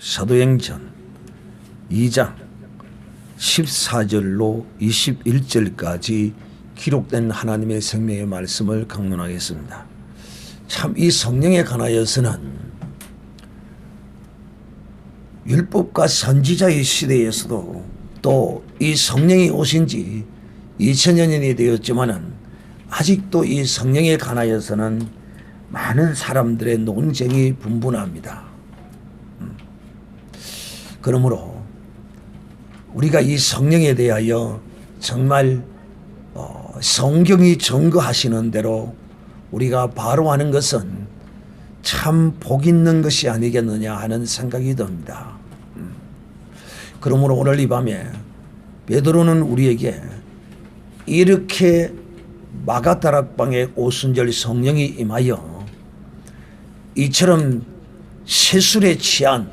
사도행전 2장 14절로 21절까지 기록된 하나님의 생명의 말씀을 강론하겠습니다. 참 이 성령에 관하여서는 율법과 선지자의 시대에서도 또 이 성령이 오신 지 2000년이 되었지만은 아직도 이 성령에 관하여서는 많은 사람들의 논쟁이 분분합니다. 그러므로 우리가 이 성령에 대하여 정말 성경이 증거하시는 대로 우리가 바로 하는 것은 참 복 있는 것이 아니겠느냐 하는 생각이 듭니다. 그러므로 오늘 이 밤에 베드로는 우리에게 이렇게 마가다락방에 오순절 성령이 임하여 이처럼 세술에 취한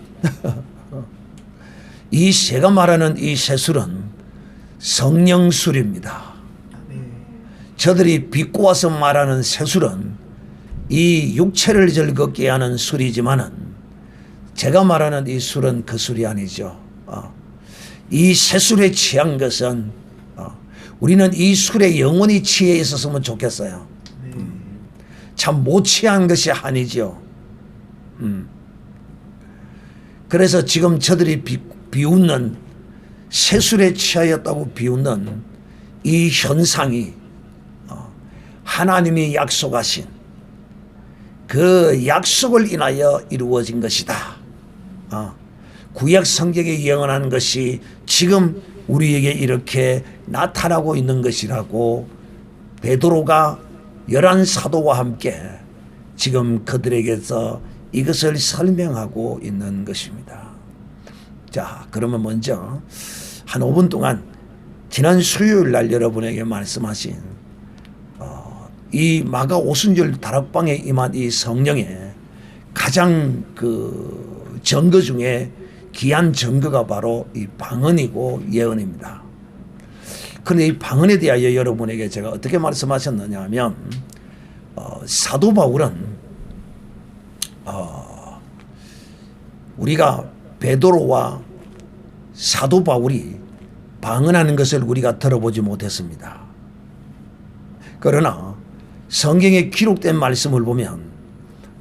이 제가 말하는 이 세술은 성령술입니다. 저들이 비꼬아서 말하는 세술은 이 육체를 즐겁게 하는 술이지만은 제가 말하는 이 술은 그 술이 아니죠. 이 세술에 취한 것은 우리는 이 술에 영원히 취해 있었으면 좋겠어요. 참 못 취한 것이 아니죠. 그래서 지금 저들이 비웃는 세술에 취하였다고 비웃는 이 현상이 하나님이 약속하신 그 약속을 인하여 이루어진 것이다. 구약 성경에 예언한 것이 지금 우리에게 이렇게 나타나고 있는 것이라고 베드로가 11사도와 함께 지금 그들에게서 이것을 설명하고 있는 것입니다. 자, 그러면 먼저 한 5분 동안 지난 수요일 날 여러분에게 말씀하신 이 마가 오순절 다락방에 임한 이 성령의 가장 그 증거 중에 귀한 증거가 바로 이 방언이고 예언입니다. 그런데 이 방언에 대하여 여러분에게 제가 어떻게 말씀하셨느냐 하면 사도 바울은 우리가 베드로와 사도 바울이 방언하는 것을 우리가 들어보지 못했습니다. 그러나 성경에 기록된 말씀을 보면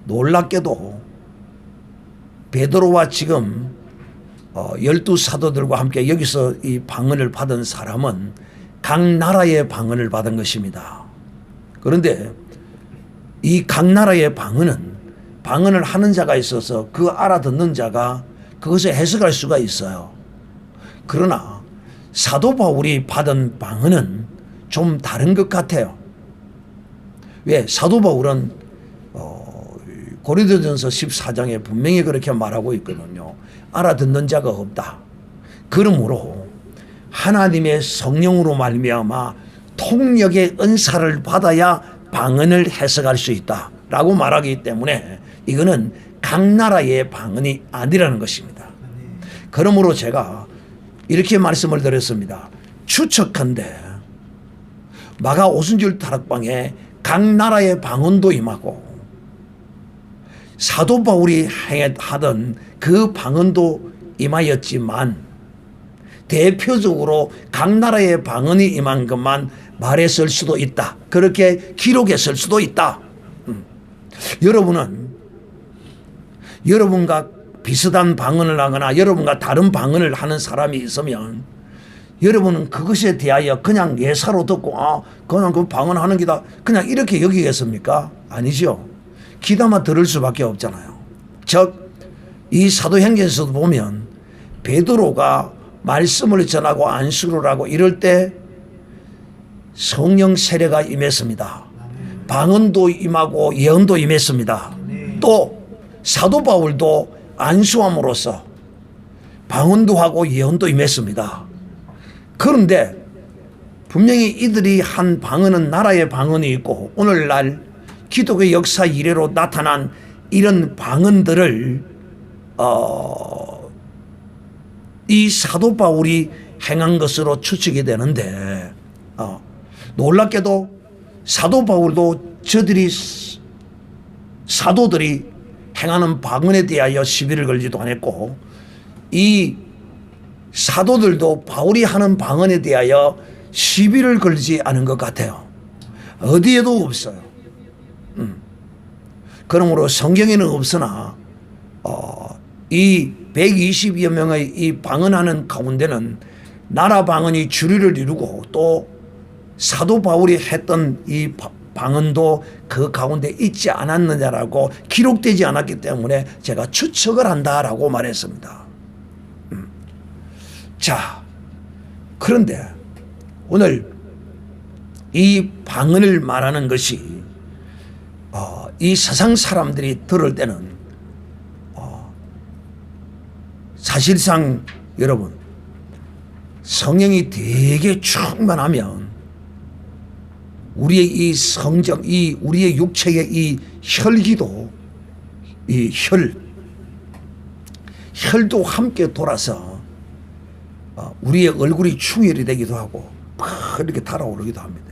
놀랍게도 베드로와 지금 12사도들과 함께 여기서 이 방언을 받은 사람은 각 나라의 방언을 받은 것입니다. 그런데 이 각 나라의 방언을 하는 자가 있어서 그 알아듣는 자가 그것을 해석할 수가 있어요. 그러나 사도 바울이 받은 방언은 좀 다른 것 같아요. 왜? 사도 바울은 고린도전서 14장에 분명히 그렇게 말하고 있거든요. 알아듣는 자가 없다. 그러므로 하나님의 성령으로 말미암아 통역의 은사를 받아야 방언을 해석할 수 있다 라고 말하기 때문에 이거는 각 나라의 방언이 아니라는 것입니다. 그러므로 제가 이렇게 말씀을 드렸습니다. 추측한데 마가 오순절 다락방에 각 나라의 방언도 임하고 사도 바울이 하던 그 방언도 임하였지만 대표적으로 각 나라의 방언이 임한 것만 말했을 수도 있다. 그렇게 기록했을 수도 있다. 여러분은 여러분과 비슷한 방언을 하거나 여러분과 다른 방언을 하는 사람이 있으면 여러분은 그것에 대하여 그냥 예사로 듣고 그냥 그 방언하는 기다 그냥 이렇게 여기겠습니까? 아니죠. 귀담아 들을 수밖에 없잖아요. 즉 이 사도행전에서도 보면 베드로가 말씀을 전하고 안수를 하고 이럴 때 성령 세례가 임했습니다. 방언도 임하고 예언도 임했습니다. 또 사도 바울도 안수함으로써 방언도 하고 예언도 임했습니다. 그런데 분명히 이들이 한 방언은 나라의 방언이 있고 오늘날 기독의 역사 이래로 나타난 이런 방언들을 이 사도 바울이 행한 것으로 추측이 되는데 놀랍게도 사도 바울도 사도들이 행하는 방언에 대하여 시비를 걸지도 않았고 이 사도들도 바울이 하는 방언에 대하여 시비를 걸지 않은 것 같아요. 어디에도 없어요. 그러므로 성경에는 없으나 이 120여 명의 이 방언하는 가운데는 나라 방언이 주류를 이루고 또 사도 바울이 했던 이 방언도 그 가운데 있지 않았느냐라고 기록되지 않았기 때문에 제가 추측을 한다라고 말했습니다. 자, 그런데 오늘 이 방언을 말하는 것이 이 세상 사람들이 들을 때는 사실상 여러분 성령이 되게 충만하면 우리의 이 성정, 이 우리의 육체의 이 혈기도 이 혈도 함께 돌아서 우리의 얼굴이 충혈이 되기도 하고 막 이렇게 달아오르기도 합니다.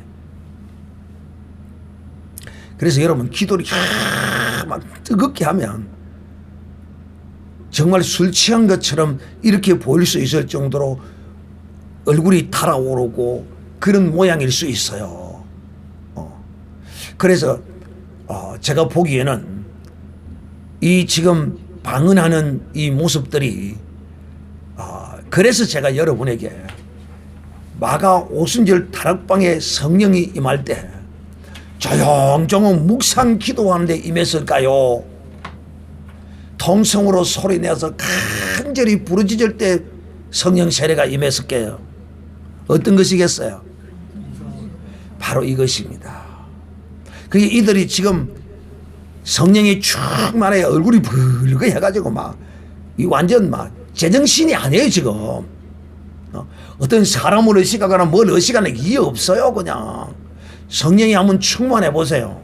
그래서 여러분 기도를 막 뜨겁게 하면 정말 술 취한 것처럼 이렇게 보일 수 있을 정도로 얼굴이 달아오르고 그런 모양일 수 있어요. 그래서 제가 보기에는 이 지금 방언하는 이 모습들이 그래서 제가 여러분에게 마가 오순절 다락방에 성령이 임할 때 조용조용 묵상 기도하는데 임했을까요? 통성으로 소리내서 간절히 부르짖을 때 성령 세례가 임했을까요? 어떤 것이겠어요? 바로 이것입니다. 그게 이들이 지금 성령이 충만해 얼굴이 붉게 해가지고 막 이 완전 막 제정신이 아니에요 지금. 어떤 사람을 의식하거나 뭘 의식하는 게 없어요. 그냥 성령이 한번 충만해 보세요.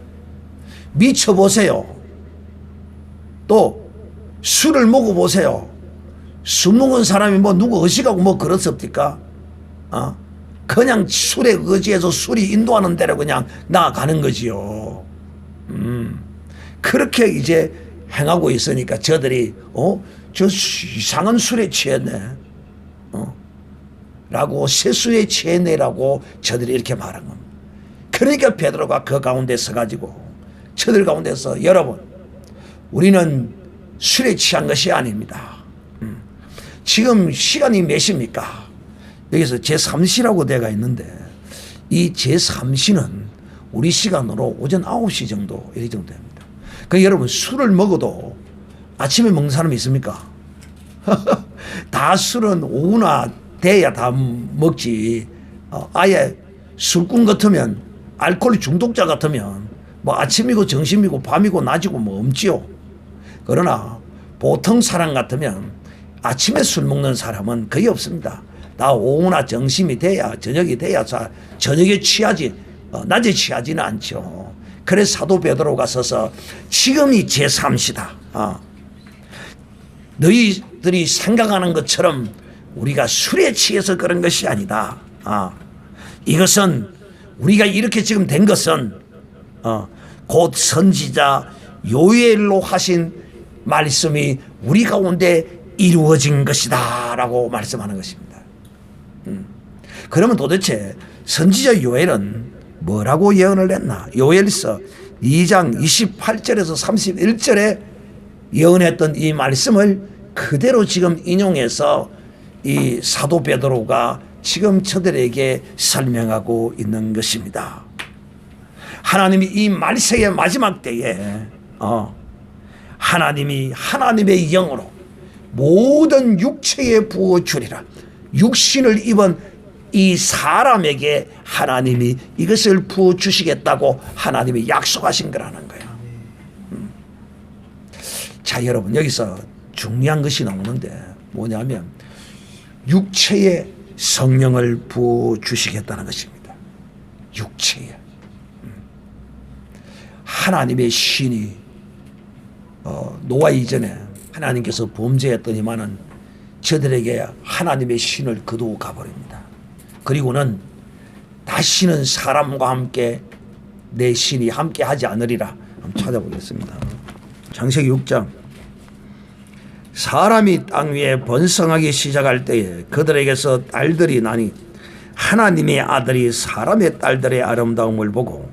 미쳐 보세요. 또 술을 먹어 보세요. 술 먹은 사람이 뭐 누구 의식하고 뭐 그렇습니까? 그냥 술에 의지해서 술이 인도하는 대로 그냥 나아가는 거지요. 그렇게 이제 행하고 있으니까 저들이 저 이상한 술에 취했네 라고 세수에 취했네라고 저들이 이렇게 말한 겁니다. 그러니까 베드로가 그 가운데 서가지고 저들 가운데서 여러분 우리는 술에 취한 것이 아닙니다. 지금 시간이 몇 시입니까? 여기서 제3시라고 되어 있는데 이 제3시는 우리 시간으로 오전 9시 정도 이 정도 됩니다. 그러니까 여러분 술을 먹어도 아침에 먹는 사람이 있습니까? 다 술은 오후나 돼야 다 먹지. 아예 술꾼 같으면 알코올 중독자 같으면 뭐 아침이고 점심이고 밤이고 낮이고 뭐 없지요. 그러나 보통 사람 같으면 아침에 술 먹는 사람은 거의 없습니다. 다 오후나 점심이 돼야 저녁이 돼야 저녁에 취하지 낮에 취하지는 않죠. 그래서 사도 베드로가 서서 지금이 제3시다. 너희들이 생각하는 것처럼 우리가 술에 취해서 그런 것이 아니다. 이것은 우리가 이렇게 지금 된 것은 곧 선지자 요엘로 하신 말씀이 우리 가운데 이루어진 것이다 라고 말씀하는 것입니다. 그러면 도대체 선지자 요엘은 뭐라고 예언을 했나? 요엘서 2장 28절에서 31절에 예언했던 이 말씀을 그대로 지금 인용해서 이 사도 베드로가 지금 저들에게 설명하고 있는 것입니다. 하나님이 이 말세의 마지막 때에 하나님이 하나님의 영으로 모든 육체에 부어주리라. 육신을 입은 이 사람에게 하나님이 이것을 부어주시겠다고 하나님이 약속하신 거라는 거예요. 자, 여러분 여기서 중요한 것이 나오는데 뭐냐면 육체에 성령을 부어주시겠다는 것입니다. 육체에. 하나님의 신이 노아 이전에 하나님께서 범죄했더니만은 저들에게 하나님의 신을 거두어 가버립니다. 그리고는 다시는 사람과 함께 내 신이 함께 하지 않으리라. 한번 찾아보겠습니다. 창세기 6장 사람이 땅 위에 번성하기 시작할 때에 그들에게서 딸들이 나니 하나님의 아들이 사람의 딸들의 아름다움을 보고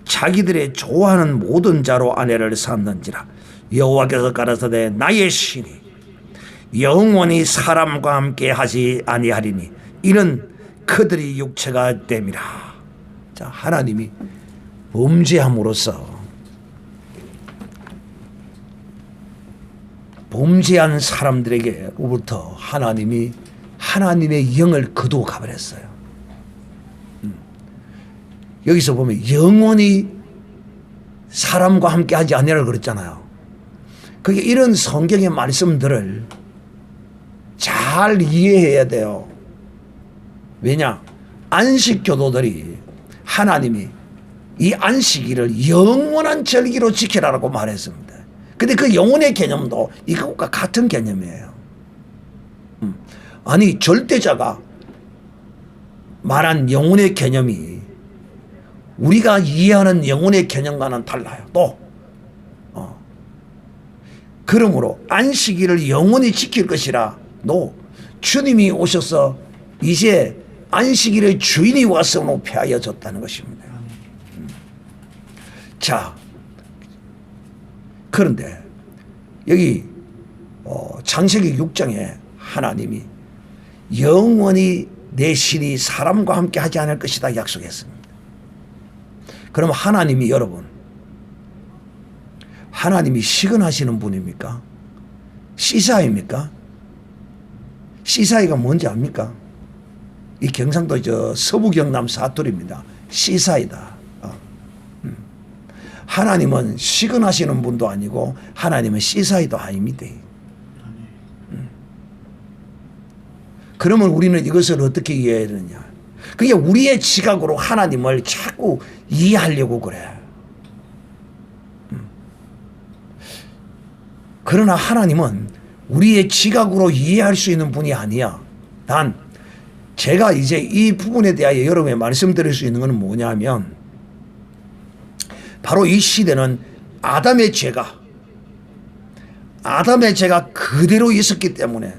자기들의 좋아하는 모든 자로 아내를 삼는지라. 여호와께서 가라사대 나의 신이 영원히 사람과 함께 하지 아니하리니 이는 그들이 육체가 됨이라. 자, 하나님이 범죄함으로써 범죄한 사람들에게로부터 하나님이 하나님의 영을 거두어 가버렸어요. 여기서 보면 영원히 사람과 함께 하지 아니하라 그랬잖아요. 그게 이런 성경의 말씀들을 잘 이해해야 돼요. 왜냐? 안식 교도들이 하나님이 이 안식일을 영원한 절기로 지키라고 말했습니다. 근데 그 영혼의 개념도 이것과 같은 개념이에요. 아니, 절대자가 말한 영혼의 개념이 우리가 이해하는 영혼의 개념과는 달라요. 또 그러므로 안식일을 영원히 지킬 것이라 주님이 오셔서 이제 안식일의 주인이 와서 폐하여 줬다는 것입니다. 자, 그런데 여기 창세기 6장에 하나님이 영원히 내 신이 사람과 함께 하지 않을 것이다 약속했습니다. 그럼 하나님이 여러분, 하나님이 시근하시는 분입니까? 시사입니까? 시사이가 뭔지 압니까? 이 경상도 서부 경남 사투리입니다. 시사이다. 하나님은 시근하시는 분도 아니고 하나님은 시사이도 아닙니다. 그러면 우리는 이것을 어떻게 이해해야 되느냐? 그게 우리의 지각으로 하나님을 자꾸 이해하려고 그래. 그러나 하나님은 우리의 지각으로 이해할 수 있는 분이 아니야. 단 제가 이제 이 부분에 대하여 여러분에 말씀드릴 수 있는 것은 뭐냐면 바로 이 시대는 아담의 죄가 그대로 있었기 때문에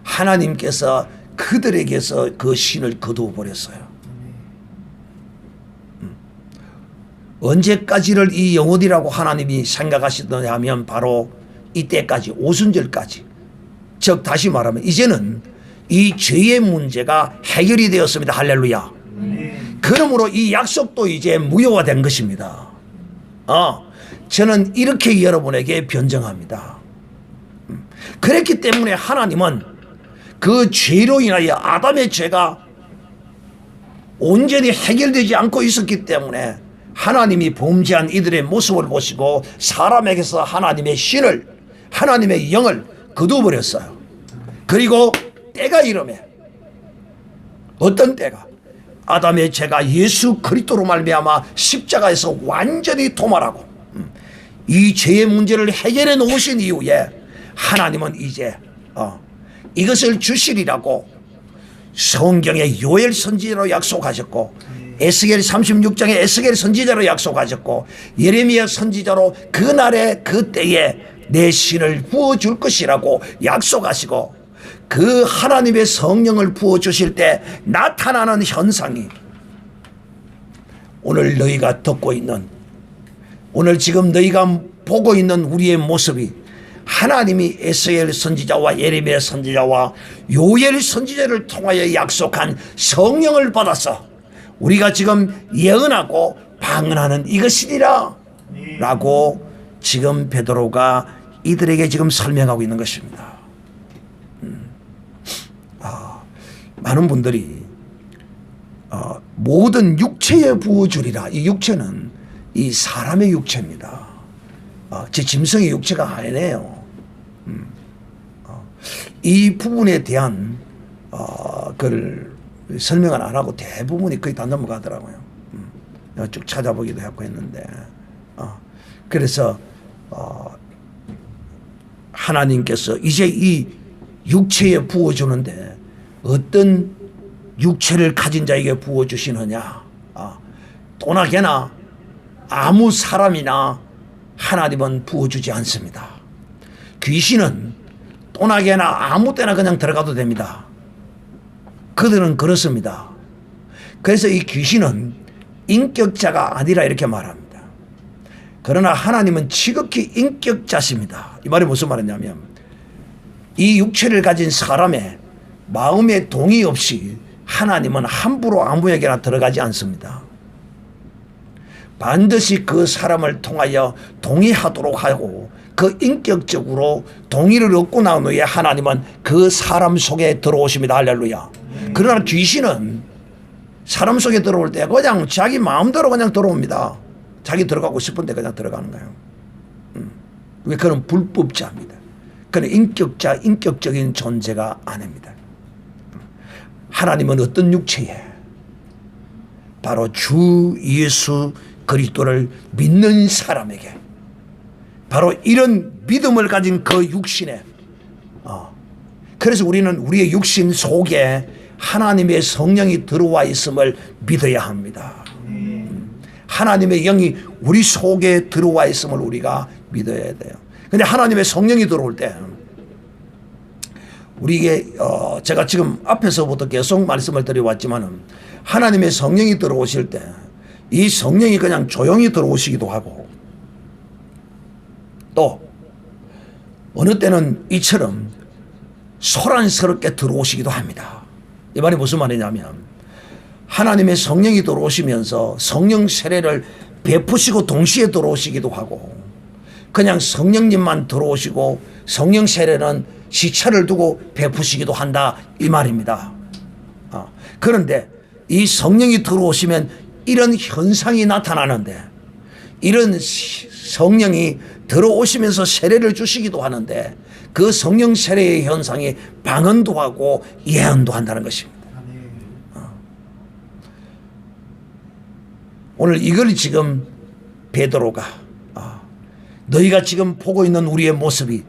하나님께서 그들에게서 그 신을 거두어 버렸어요. 언제까지를 이 영혼이라고 하나님이 생각하시더냐 하면 바로 이때까지, 오순절까지. 즉 다시 말하면 이제는 이 죄의 문제가 해결이 되었습니다. 할렐루야. 그러므로 이 약속도 이제 무효화된 것입니다. 저는 이렇게 여러분에게 변정합니다. 그랬기 때문에 하나님은 그 죄로 인하여 아담의 죄가 온전히 해결되지 않고 있었기 때문에 하나님이 범죄한 이들의 모습을 보시고 사람에게서 하나님의 신을, 하나님의 영을 거두어버렸어요. 그리고 때가 이르매, 어떤 때가? 아담의 죄가 예수 그리스도로 말미암아 십자가에서 완전히 도말하고 이 죄의 문제를 해결해 놓으신 이후에 하나님은 이제 이것을 주시리라고 성경의 요엘 선지자로 약속하셨고 에스겔 36장의 에스겔 선지자로 약속하셨고 예레미야 선지자로 그날에 그때에 내 신을 부어줄 것이라고 약속하시고 그 하나님의 성령을 부어주실 때 나타나는 현상이 오늘 너희가 듣고 있는, 오늘 지금 너희가 보고 있는 우리의 모습이 하나님이 에스겔 선지자와 예레미야 선지자와 요엘 선지자를 통하여 약속한 성령을 받아서 우리가 지금 예언하고 방언하는 이것이니라 라고 지금 베드로가 이들에게 지금 설명하고 있는 것입니다. 많은 분들이 모든 육체에 부어주리라. 이 육체는 이 사람의 육체입니다. 제 짐승의 육체가 아니네요. 이 부분에 대한 그걸 설명을 안 하고 대부분이 거의 다 넘어가더라고요. 쭉 찾아보기도 하고 했는데 그래서 하나님께서 이제 이 육체에 부어주는데 어떤 육체를 가진 자에게 부어주시느냐? 또나 개나 아무 사람이나 하나님은 부어주지 않습니다. 귀신은 또나게나 아무 때나 그냥 들어가도 됩니다. 그들은 그렇습니다. 그래서 이 귀신은 인격자가 아니라 이렇게 말합니다. 그러나 하나님은 지극히 인격자십니다. 이 말이 무슨 말이냐면 이 육체를 가진 사람의 마음의 동의 없이 하나님은 함부로 아무에게나 들어가지 않습니다. 반드시 그 사람을 통하여 동의하도록 하고 그 인격적으로 동의를 얻고 난 후에 하나님은 그 사람 속에 들어오십니다. 할렐루야. 그러나 귀신은 사람 속에 들어올 때 그냥 자기 마음대로 그냥 들어옵니다. 자기 들어가고 싶은데 그냥 들어가는 거예요. 왜 그런 불법자입니다. 그는 인격자, 인격적인 존재가 아닙니다. 하나님은 어떤 육체에 바로 주 예수 그리스도를 믿는 사람에게 바로 이런 믿음을 가진 그 육신에 그래서 우리는 우리의 육신 속에 하나님의 성령이 들어와 있음을 믿어야 합니다. 하나님의 영이 우리 속에 들어와 있음을 우리가 믿어야 돼요. 근데 하나님의 성령이 들어올 때 우리에게 제가 지금 앞에서부터 계속 말씀을 드려왔지만 하나님의 성령이 들어오실 때 이 성령이 그냥 조용히 들어오시기도 하고 또 어느 때는 이처럼 소란스럽게 들어오시기도 합니다. 이 말이 무슨 말이냐면 하나님의 성령이 들어오시면서 성령 세례를 베푸시고 동시에 들어오시기도 하고 그냥 성령님만 들어오시고 성령 세례는 시차를 두고 베푸시기도 한다 이 말입니다. 그런데 이 성령이 들어오시면 이런 현상이 나타나는데 이런 성령이 들어오시면서 세례를 주시기도 하는데 그 성령 세례의 현상이 방언도 하고 예언도 한다는 것입니다. 오늘 이걸 지금 베드로가 너희가 지금 보고 있는 우리의 모습이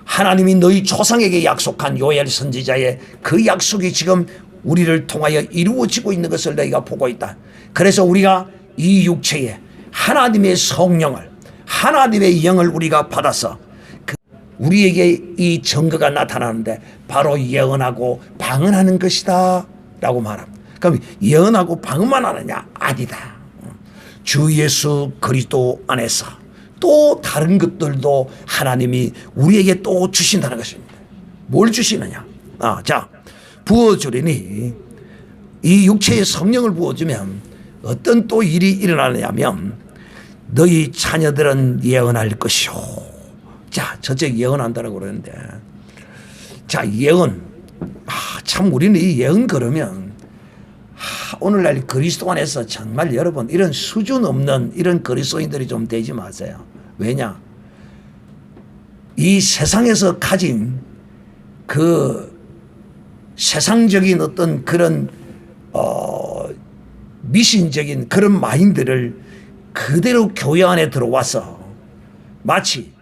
하나님이 너희 조상에게 약속한 요엘 선지자의 그 약속이 지금 우리를 통하여 이루어지고 있는 것을 너희가 보고 있다. 그래서 우리가 이 육체에 하나님의 성령을 하나님의 영을 우리가 받아서 우리에게 이 증거가 나타나는데 바로 예언하고 방언하는 것이다 라고 말합니다. 그럼 예언하고 방언만 하느냐? 아니다. 주 예수 그리스도 안에서 또 다른 것들도 하나님이 우리에게 또 주신다는 것입니다. 뭘 주시느냐? 자, 부어주리니 이 육체에 성령을 부어주면 어떤 또 일이 일어나냐면 너희 자녀들은 예언할 것이요. 자, 저쪽 예언한다라고 그러는데 자, 예언. 참 우리는 이 예언 그러면 오늘날 그리스도 안에서 정말 여러분 이런 수준 없는 이런 그리스도인들이 좀 되지 마세요. 왜냐? 이 세상에서 가진 그 세상적인 어떤 그런 미신적인 그런 마인드를 그대로 교회 안에 들어와서 마치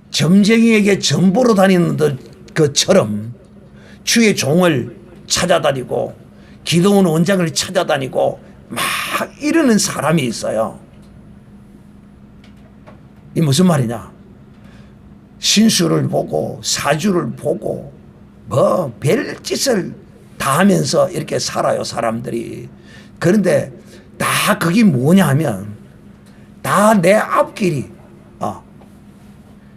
점쟁이에게 점보러 다니는 것처럼 주의 종을 찾아다니고 기도원 원장을 찾아다니고 막 이러는 사람이 있어요. 이 무슨 말이냐? 신수를 보고 사주를 보고 뭐 별짓을 다 하면서 이렇게 살아요, 사람들이. 그런데 다 그게 뭐냐 하면 다 내 앞길이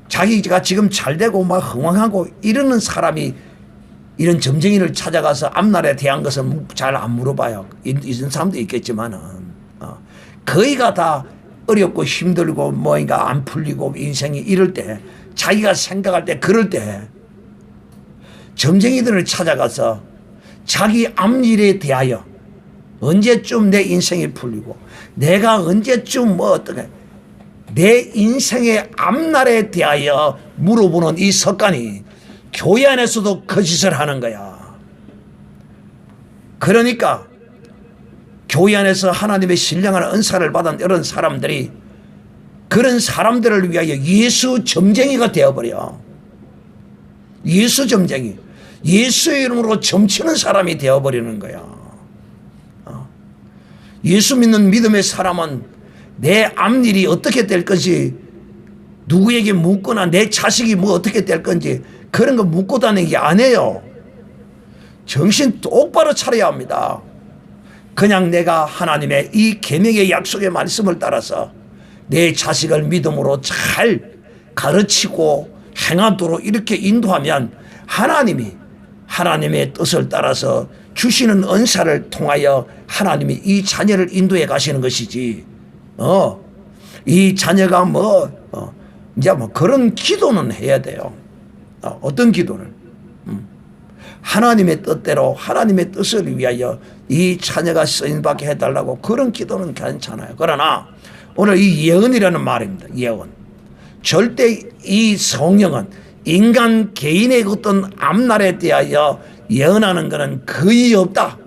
자기가 지금 잘되고 막 흥황하고 이러는 사람이 이런 점쟁이를 찾아가서 앞날에 대한 것은 잘 안 물어봐요. 이런 사람도 있겠지만은 거의가 다 어렵고 힘들고 뭐인가 안 풀리고 인생이 이럴 때 자기가 생각할 때 그럴 때 점쟁이들을 찾아가서 자기 앞일에 대하여 언제쯤 내 인생이 풀리고 내가 언제쯤 뭐 어떻게 내 인생의 앞날에 대하여 물어보는 이 습관이 교회 안에서도 거짓을 하는 거야. 그러니까 교회 안에서 하나님의 신령한 은사를 받은 이런 사람들이 그런 사람들을 위하여 예수 점쟁이가 되어버려. 예수 점쟁이. 예수의 이름으로 점치는 사람이 되어버리는 거야. 예수 믿는 믿음의 사람은 내 앞일이 어떻게 될 것이 누구에게 묻거나 내 자식이 뭐 어떻게 될 건지 그런 거 묻고 다니는 게 아니에요. 정신 똑바로 차려야 합니다. 그냥 내가 하나님의 이 계명의 약속의 말씀을 따라서 내 자식을 믿음으로 잘 가르치고 행하도록 이렇게 인도하면 하나님이 하나님의 뜻을 따라서 주시는 은사를 통하여 하나님이 이 자녀를 인도해 가시는 것이지. 이 자녀가 이제 그런 기도는 해야 돼요. 어떤 기도를? 하나님의 뜻대로 하나님의 뜻을 위하여 이 자녀가 쓰임받게 해달라고 그런 기도는 괜찮아요. 그러나 오늘 이 예언이라는 말입니다. 예언. 절대 이 성령은 인간 개인의 어떤 앞날에 대하여 예언하는 것은 거의 없다.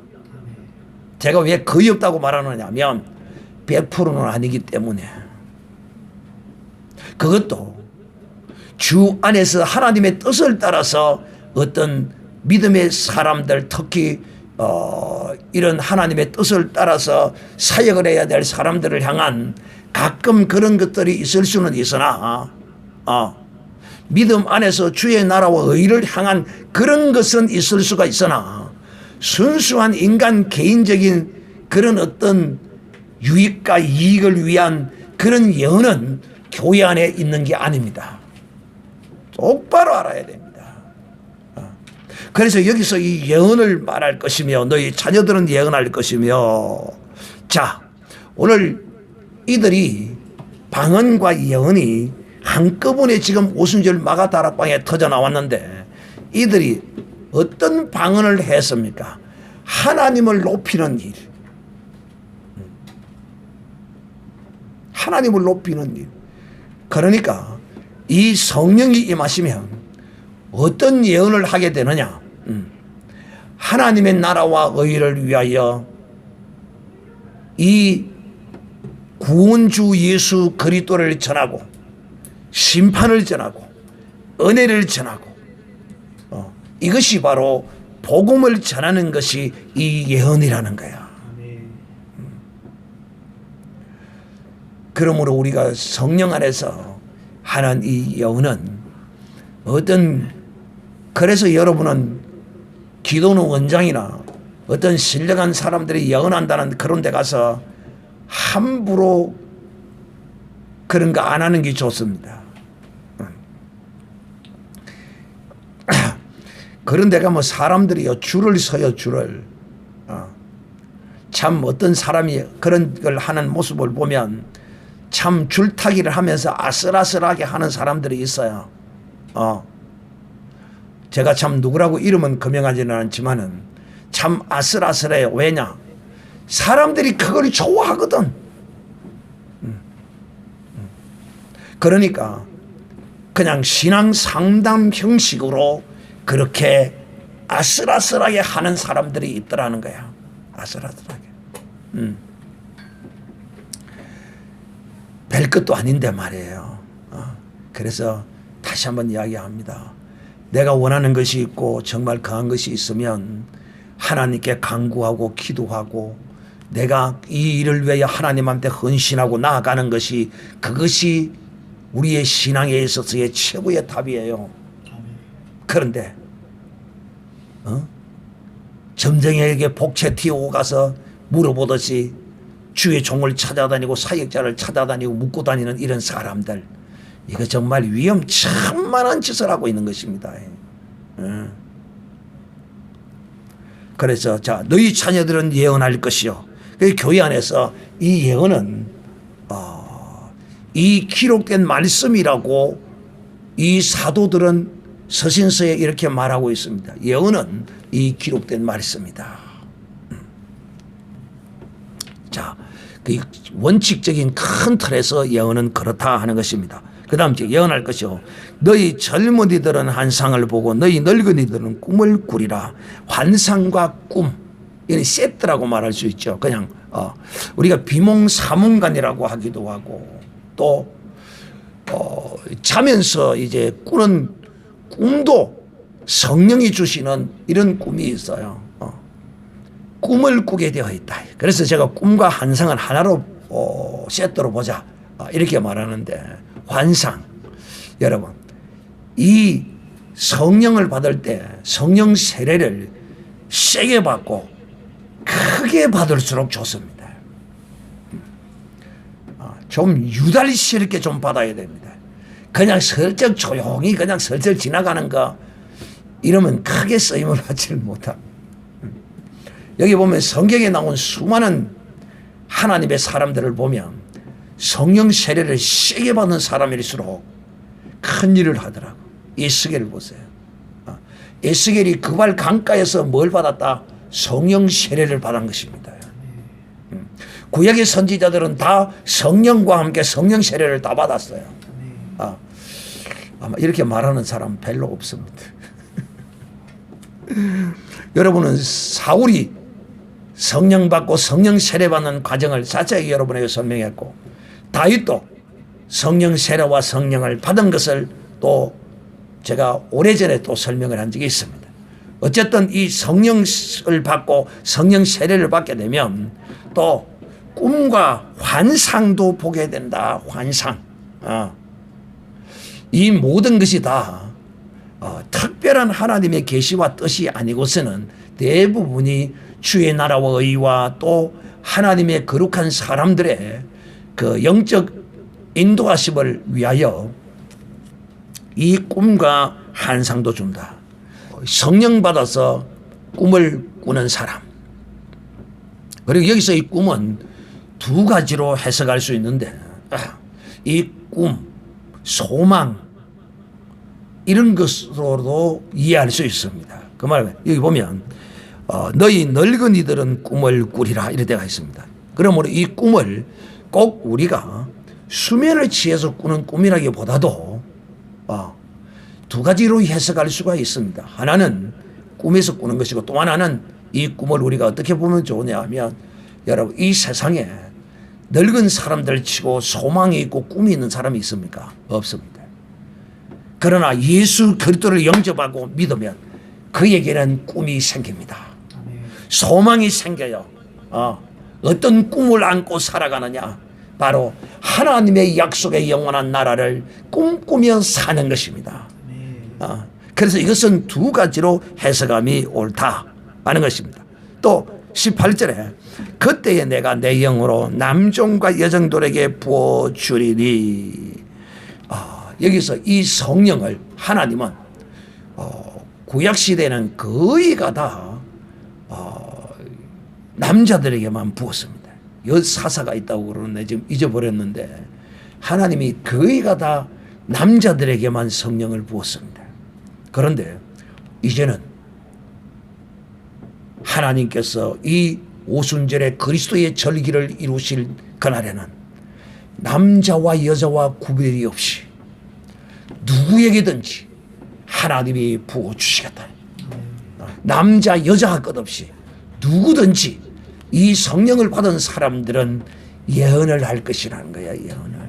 제가 왜 거의 없다고 말하느냐 하면 100%는 아니기 때문에. 그것도 주 안에서 하나님의 뜻을 따라서 어떤 믿음의 사람들, 특히 이런 하나님의 뜻을 따라서 사역을 해야 될 사람들을 향한 가끔 그런 것들이 있을 수는 있으나 믿음 안에서 주의 나라와 의를 향한 그런 것은 있을 수가 있으나 순수한 인간 개인적인 그런 어떤 유익과 이익을 위한 그런 예언은 교회 안에 있는 게 아닙니다. 똑바로 알아야 됩니다. 그래서 여기서 이 예언을 말할 것이며 너희 자녀들은 예언할 것이며, 자, 오늘 이들이 방언과 예언이 한꺼번에 지금 오순절 마가다락방에 터져 나왔는데 이들이 어떤 방언을 했습니까? 하나님을 높이는 일. 하나님을 높이는 일. 그러니까 이 성령이 임하시면 어떤 예언을 하게 되느냐? 하나님의 나라와 의를 위하여 이 구원주 예수 그리스도를 전하고 심판을 전하고 은혜를 전하고 이것이 바로 복음을 전하는 것이 이 예언이라는 거야. 그러므로 우리가 성령 안에서 하는 이 예언은 그래서 여러분은 기도는 원장이나 어떤 신령한 사람들이 예언한다는 그런 데 가서 함부로 그런 거 안 하는 게 좋습니다. 그런 데가 뭐 사람들이요 줄을 서요, 줄을. 참 어떤 사람이 그런 걸 하는 모습을 보면 참 줄타기를 하면서 아슬아슬하게 하는 사람들이 있어요. 제가 참 누구라고 이름은 금명하지는 않지만은 참 아슬아슬해요. 왜냐? 사람들이 그걸 좋아하거든. 그러니까 그냥 신앙 상담 형식으로 그렇게 아슬아슬하게 하는 사람들이 있더라는 거야. 아슬아슬하게. 별 것도 아닌데 말이에요. 그래서 다시 한번 이야기합니다. 내가 원하는 것이 있고 정말 강한 것이 있으면 하나님께 간구하고 기도하고 내가 이 일을 위하여 하나님한테 헌신하고 나아가는 것이 그것이 우리의 신앙에 있어서의 최고의 답이에요. 그런데 점쟁이에게 복채 튀어 가서 물어보듯이 주의 종을 찾아다니고 사역자를 찾아다니고 묻고 다니는 이런 사람들, 이거 정말 위험천만한 짓을 하고 있는 것입니다. 그래서 자, 너희 자녀들은 예언할 것이요. 교회 안에서 이 예언은 이 기록된 말씀이라고 이 사도들은 서신서에 이렇게 말하고 있습니다. 예언은 이 기록된 말씀이다. 자, 그 원칙적인 큰 틀에서 예언은 그렇다 하는 것입니다. 그 다음 예언할 것이요. 너희 젊은이들은 환상을 보고 너희 늙은이들은 꿈을 꾸리라. 환상과 꿈, 이건 세트라고 말할 수 있죠. 그냥 우리가 비몽사몽간이라고 하기도 하고 또 자면서 이제 꾸는 꿈도 성령이 주시는 이런 꿈이 있어요. 꿈을 꾸게 되어 있다. 그래서 제가 꿈과 환상을 하나로 세트로 보자 이렇게 말하는데, 환상, 여러분, 이 성령을 받을 때 성령 세례를 세게 받고 크게 받을수록 좋습니다. 좀 유달스럽게 좀 받아야 됩니다. 그냥 슬쩍 조용히 그냥 슬슬 지나가는 거 이러면 크게 쓰임을 받지를 못합니다. 여기 보면 성경에 나온 수많은 하나님의 사람들을 보면 성령 세례를 세게 받는 사람일수록 큰 일을 하더라고. 에스겔을 보세요. 에스겔이 그발 강가에서 뭘 받았다? 성령 세례를 받은 것입니다. 구약의 선지자들은 다 성령과 함께 성령 세례를 다 받았어요. 아마 이렇게 말하는 사람 별로 없습니다. 여러분은 사울이 성령 받고 성령 세례 받는 과정을 자세히 여러분에게 설명했고, 다윗도 성령 세례와 성령을 받은 것을 또 제가 오래전에 또 설명을 한 적이 있습니다. 어쨌든 이 성령을 받고 성령 세례를 받게 되면 또 꿈과 환상도 보게 된다. 환상. 이 모든 것이 다 특별한 하나님의 계시와 뜻이 아니고서는 대부분이 주의 나라와 의와 또 하나님의 거룩한 사람들의 그 영적 인도하심을 위하여 이 꿈과 환상도 준다. 성령 받아서 꿈을 꾸는 사람. 그리고 여기서 이 꿈은 두 가지로 해석할 수 있는데, 이 꿈, 소망 이런 것으로도 이해할 수 있습니다. 그 말은 여기 보면 너희 늙은이들은 꿈을 꾸리라 이런 데가 있습니다. 그러므로 이 꿈을 꼭 우리가 수면을 취해서 꾸는 꿈이라기보다도 두 가지로 해석할 수가 있습니다. 하나는 꿈에서 꾸는 것이고 또 하나는 이 꿈을 우리가 어떻게 보면 좋으냐 하면, 여러분 이 세상에 늙은 사람들 치고 소망이 있고 꿈이 있는 사람이 있습니까? 없습니다. 그러나 예수 그리스도를 영접하고 믿으면 그에게는 꿈이 생깁니다. 소망이 생겨요. 어떤 꿈을 안고 살아가느냐? 바로 하나님의 약속의 영원한 나라를 꿈꾸며 사는 것입니다. 그래서 이것은 두 가지로 해석함이 옳다 하는 것입니다. 또 18절에 그때에 내가 내 영으로 남종과 여종들에게 부어주리니, 여기서 이 성령을 하나님은 구약시대에는 거의가 다 남자들에게만 부었습니다. 여사사가 있다고 그러는데 지금 잊어버렸는데 하나님이 거의가 다 남자들에게만 성령을 부었습니다. 그런데 이제는 하나님께서 이 오순절에 그리스도의 절기를 이루실 그날에는 남자와 여자와 구별이 없이 누구에게든지 하나님이 부어주시겠다. 남자 여자가 끝없이 누구든지 이 성령을 받은 사람들은 예언을 할 것이라는 거야. 예언.